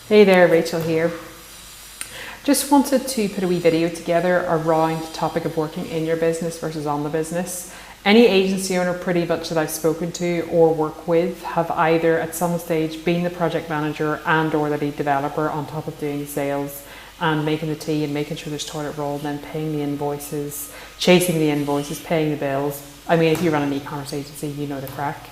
Hey there, Rachel here. Just wanted to put a wee video together around the topic of working in your business versus on the business. Any agency owner pretty much that I've spoken to or work with have either at some stage been the project manager and or the lead developer on top of doing sales and making the tea and making sure there's toilet roll and then paying the invoices, chasing the invoices, paying the bills. I mean, if you run an e-commerce agency, you know the crack.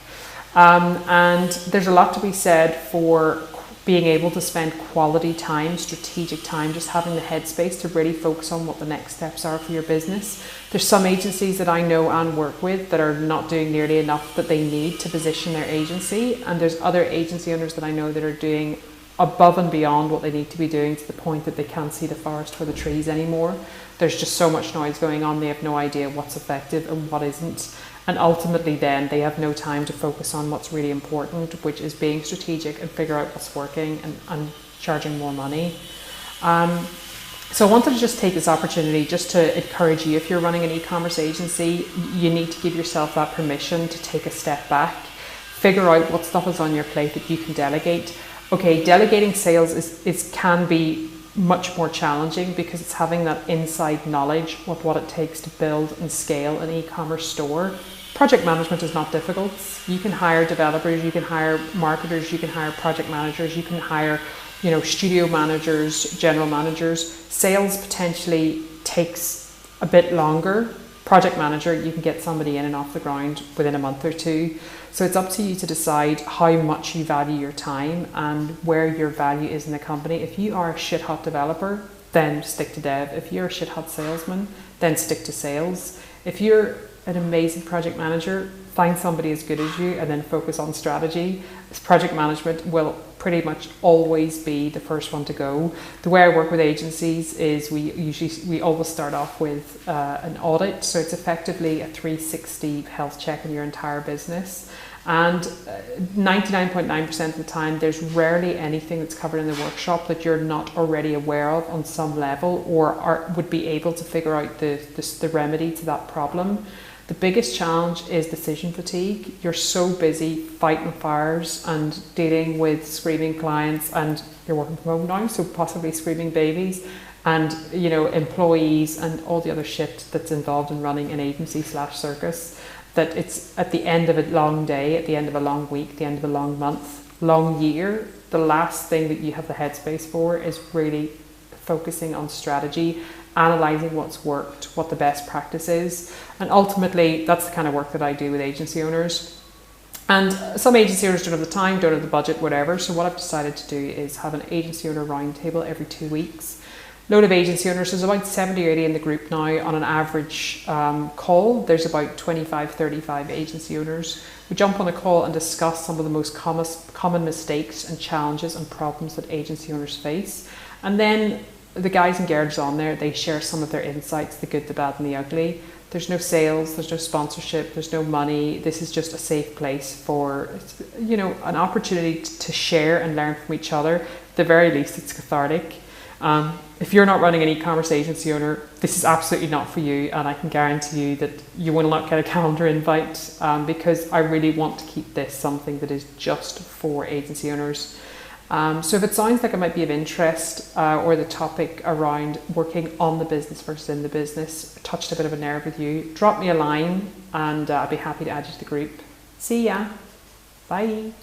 And there's a lot to be said for being able to spend quality time, strategic time, just having the headspace to really focus on what the next steps are for your business. There's some agencies that I know and work with that are not doing nearly enough that they need to position their agency. And there's other agency owners that I know that are doing above and beyond what they need to be doing to the point that they can't see the forest for the trees anymore. There's just so much noise going on, they have no idea what's effective and what isn't. And ultimately then they have no time to focus on what's really important, which is being strategic and figure out what's working and charging more money. So I wanted to just take this opportunity just to encourage you, if you're running an e-commerce agency, you need to give yourself that permission to take a step back, figure out what stuff is on your plate that you can delegate. Okay, delegating sales can be much more challenging because it's having that inside knowledge of what it takes to build and scale an e-commerce store. Project management is not difficult. You can hire developers, you can hire marketers, you can hire project managers, you can hire, studio managers, general managers. Sales potentially takes a bit longer. Project manager, you can get somebody in and off the ground within a month or two. So it's up to you to decide how much you value your time and where your value is in the company. If you are a shit hot developer, then stick to dev. If you're a shit hot salesman, then stick to sales. If you're an amazing project manager, find somebody as good as you and then focus on strategy. Project management will pretty much always be the first one to go. The way I work with agencies is we always start off with an audit. So it's effectively a 360 health check on your entire business. And 99.9% of the time, there's rarely anything that's covered in the workshop that you're not already aware of on some level or would be able to figure out the remedy to that problem. The biggest challenge is decision fatigue. You're so busy fighting fires and dealing with screaming clients, and you're working from home now, so possibly screaming babies and employees and all the other shit that's involved in running an agency / circus, that it's at the end of a long day, at the end of a long week, the end of a long month, long year, the last thing that you have the headspace for is really focusing on strategy, analysing what's worked, what the best practice is. And ultimately, that's the kind of work that I do with agency owners. And some agency owners don't have the time, don't have the budget, whatever. So what I've decided to do is have an agency owner roundtable every 2 weeks. Load of agency owners, there's about 70 or 80 in the group now on an average call. There's about 25, 35 agency owners. We jump on a call and discuss some of the most common mistakes and challenges and problems that agency owners face. And then the guys and girls on there, they share some of their insights, the good, the bad and the ugly. There's no sales, there's no sponsorship, there's no money. This is just a safe place for, an opportunity to share and learn from each other. At the very least, it's cathartic. If you're not running an e-commerce agency owner, this is absolutely not for you, and I can guarantee you that you will not get a calendar invite because I really want to keep this something that is just for agency owners. So if it sounds like it might be of interest or the topic around working on the business versus in the business touched a bit of a nerve with you, drop me a line and I'll be happy to add you to the group. See ya. Bye.